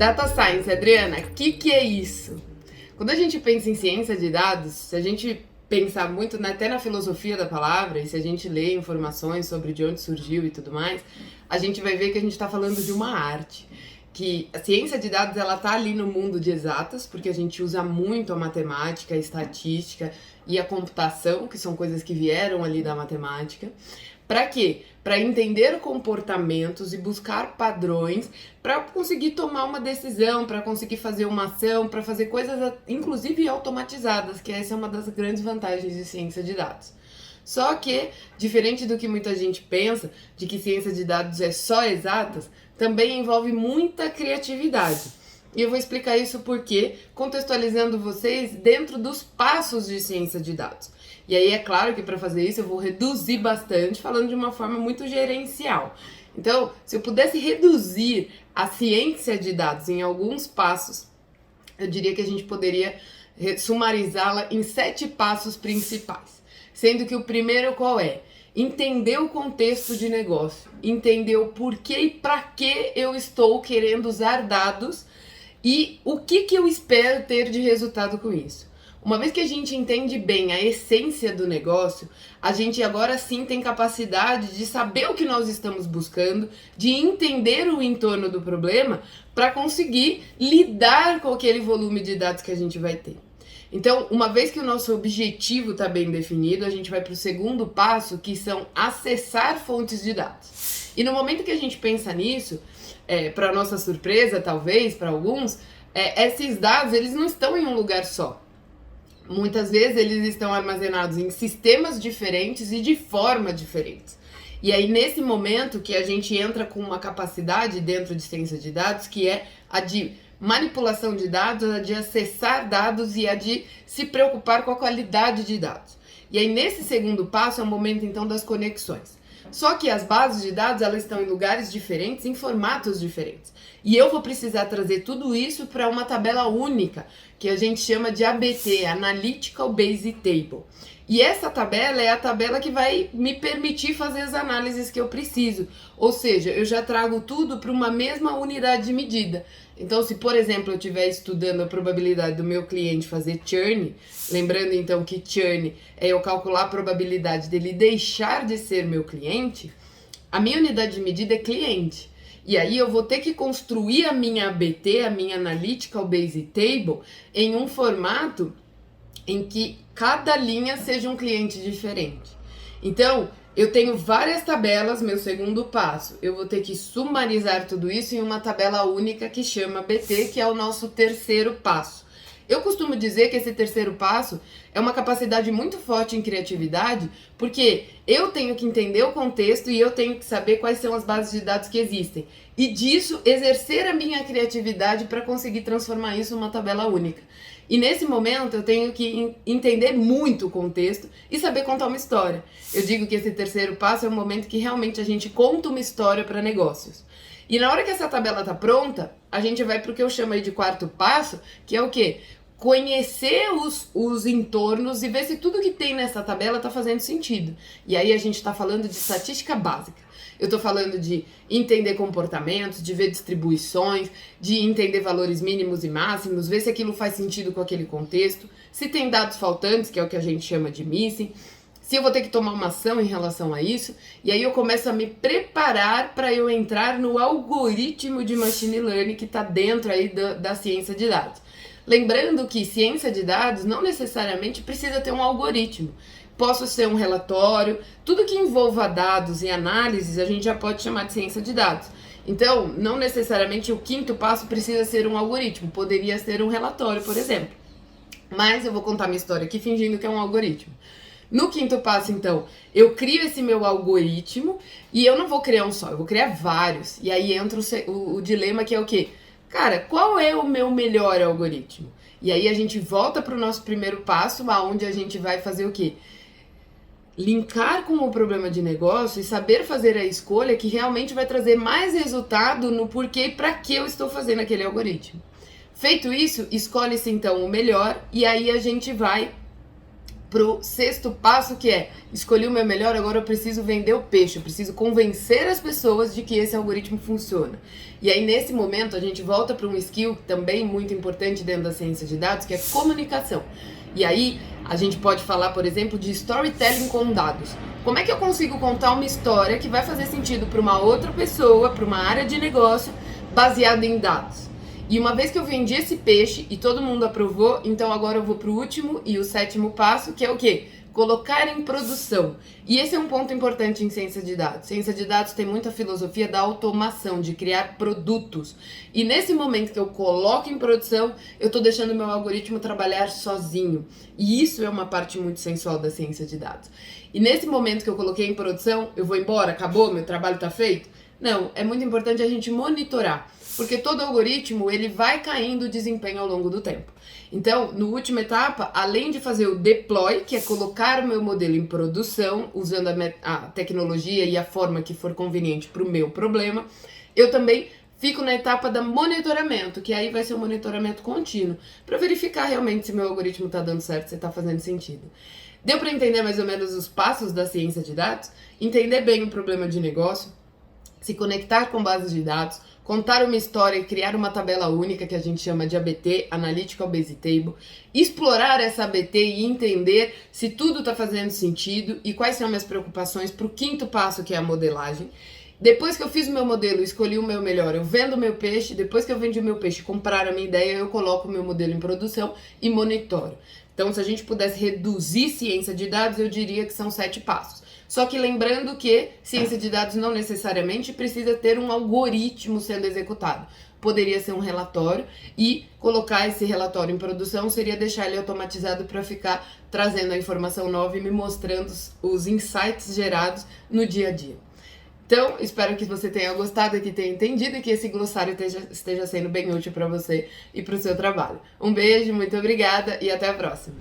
Data Science, Adriana, o que é isso? Quando a gente pensa em ciência de dados, se a gente pensar muito até na filosofia da palavra, e se a gente lê informações sobre de onde surgiu e tudo mais, a gente vai ver que a gente está falando de uma arte. Que a ciência de dados, ela tá ali no mundo de exatas, porque a gente usa muito a matemática, a estatística e a computação, que são coisas que vieram ali da matemática. Para quê? Para entender comportamentos e buscar padrões para conseguir tomar uma decisão, para conseguir fazer uma ação, para fazer coisas inclusive automatizadas, que essa é uma das grandes vantagens de ciência de dados. Só que, diferente do que muita gente pensa, de que ciência de dados é só exatas, também envolve muita criatividade. E eu vou explicar isso porque, contextualizando vocês dentro dos passos de ciência de dados. E aí é claro que para fazer isso eu vou reduzir bastante, falando de uma forma muito gerencial. Então, se eu pudesse reduzir a ciência de dados em alguns passos, eu diria que a gente poderia sumarizá-la em 7 passos principais. Sendo que o primeiro qual é? Entender o contexto de negócio, entender o porquê e para que eu estou querendo usar dados e o que eu espero ter de resultado com isso. Uma vez que a gente entende bem a essência do negócio, a gente agora sim tem capacidade de saber o que nós estamos buscando, de entender o entorno do problema para conseguir lidar com aquele volume de dados que a gente vai ter. Então, uma vez que o nosso objetivo está bem definido, a gente vai para o segundo passo, que são acessar fontes de dados. E no momento que a gente pensa nisso, para nossa surpresa, talvez, para alguns, esses dados eles não estão em um lugar só. Muitas vezes eles estão armazenados em sistemas diferentes e de forma diferentes. E aí, nesse momento que a gente entra com uma capacidade dentro de ciência de dados, que é a de manipulação de dados, a de acessar dados e a de se preocupar com a qualidade de dados. E aí, nesse segundo passo, é o momento, então, das conexões. Só que as bases de dados, elas estão em lugares diferentes, em formatos diferentes. E eu vou precisar trazer tudo isso para uma tabela única, que a gente chama de ABT, Analytical Base Table. E essa tabela é a tabela que vai me permitir fazer as análises que eu preciso. Ou seja, eu já trago tudo para uma mesma unidade de medida. Então, se, por exemplo, eu estiver estudando a probabilidade do meu cliente fazer churn, lembrando então que churn é eu calcular a probabilidade dele deixar de ser meu cliente, a minha unidade de medida é cliente. E aí eu vou ter que construir a minha ABT, a minha Analytical Base Table, em um formato em que cada linha seja um cliente diferente. Então, eu tenho várias tabelas, meu segundo passo. Eu vou ter que sumarizar tudo isso em uma tabela única que chama BT, que é o nosso terceiro passo. Eu costumo dizer que esse terceiro passo é uma capacidade muito forte em criatividade, porque eu tenho que entender o contexto e eu tenho que saber quais são as bases de dados que existem. E disso, exercer a minha criatividade para conseguir transformar isso numa tabela única. E nesse momento eu tenho que entender muito o contexto e saber contar uma história. Eu digo que esse terceiro passo é o momento que realmente a gente conta uma história para negócios. E na hora que essa tabela está pronta, a gente vai para o que eu chamo aí de quarto passo, que é o quê? Conhecer os entornos e ver se tudo que tem nessa tabela está fazendo sentido. E aí a gente está falando de estatística básica. Eu estou falando de entender comportamentos, de ver distribuições, de entender valores mínimos e máximos, ver se aquilo faz sentido com aquele contexto, se tem dados faltantes, que é o que a gente chama de missing, se eu vou ter que tomar uma ação em relação a isso, e aí eu começo a me preparar para eu entrar no algoritmo de machine learning que está dentro aí da ciência de dados. Lembrando que ciência de dados não necessariamente precisa ter um algoritmo. Posso ser um relatório, tudo que envolva dados e análises a gente já pode chamar de ciência de dados. Então, não necessariamente o quinto passo precisa ser um algoritmo, poderia ser um relatório, por exemplo. Mas eu vou contar minha história aqui fingindo que é um algoritmo. No quinto passo, então, eu crio esse meu algoritmo e eu não vou criar um só, eu vou criar vários. E aí entra o dilema que é o quê? Cara, qual é o meu melhor algoritmo? E aí a gente volta para o nosso primeiro passo, aonde a gente vai fazer o quê? Linkar com o problema de negócio e saber fazer a escolha que realmente vai trazer mais resultado no porquê e para que eu estou fazendo aquele algoritmo. Feito isso, escolhe-se então o melhor e aí a gente vai pro sexto passo, que é: escolhi o meu melhor, agora eu preciso vender o peixe, eu preciso convencer as pessoas de que esse algoritmo funciona. E aí, nesse momento, a gente volta para um skill também muito importante dentro da ciência de dados, que é comunicação. E aí, a gente pode falar, por exemplo, de storytelling com dados. Como é que eu consigo contar uma história que vai fazer sentido para uma outra pessoa, para uma área de negócio, baseada em dados? E uma vez que eu vendi esse peixe e todo mundo aprovou, então agora eu vou pro último e o sétimo passo, que é o quê? Colocar em produção. E esse é um ponto importante em ciência de dados. Ciência de dados tem muita filosofia da automação, de criar produtos. E nesse momento que eu coloco em produção, eu tô deixando meu algoritmo trabalhar sozinho. E isso é uma parte muito sensual da ciência de dados. E nesse momento que eu coloquei em produção, eu vou embora, acabou, meu trabalho tá feito? Não, é muito importante a gente monitorar, porque todo algoritmo ele vai caindo o desempenho ao longo do tempo. Então, na última etapa, além de fazer o deploy, que é colocar o meu modelo em produção, usando a tecnologia e a forma que for conveniente para o meu problema, eu também fico na etapa da monitoramento, que aí vai ser um monitoramento contínuo, para verificar realmente se meu algoritmo está dando certo, se está fazendo sentido. Deu para entender mais ou menos os passos da ciência de dados? Entender bem o problema de negócio, se conectar com bases de dados, contar uma história e criar uma tabela única que a gente chama de ABT, Analytical Base Table, explorar essa ABT e entender se tudo está fazendo sentido e quais são minhas preocupações para o quinto passo, que é a modelagem. Depois que eu fiz o meu modelo, escolhi o meu melhor, eu vendo o meu peixe, depois que eu vendi o meu peixe, comprar a minha ideia, eu coloco o meu modelo em produção e monitoro. Então, se a gente pudesse reduzir ciência de dados, eu diria que são 7 passos. Só que lembrando que ciência de dados não necessariamente precisa ter um algoritmo sendo executado. Poderia ser um relatório e colocar esse relatório em produção seria deixar ele automatizado para ficar trazendo a informação nova e me mostrando os insights gerados no dia a dia. Então, espero que você tenha gostado e que tenha entendido e que esse glossário esteja sendo bem útil para você e para o seu trabalho. Um beijo, muito obrigada e até a próxima!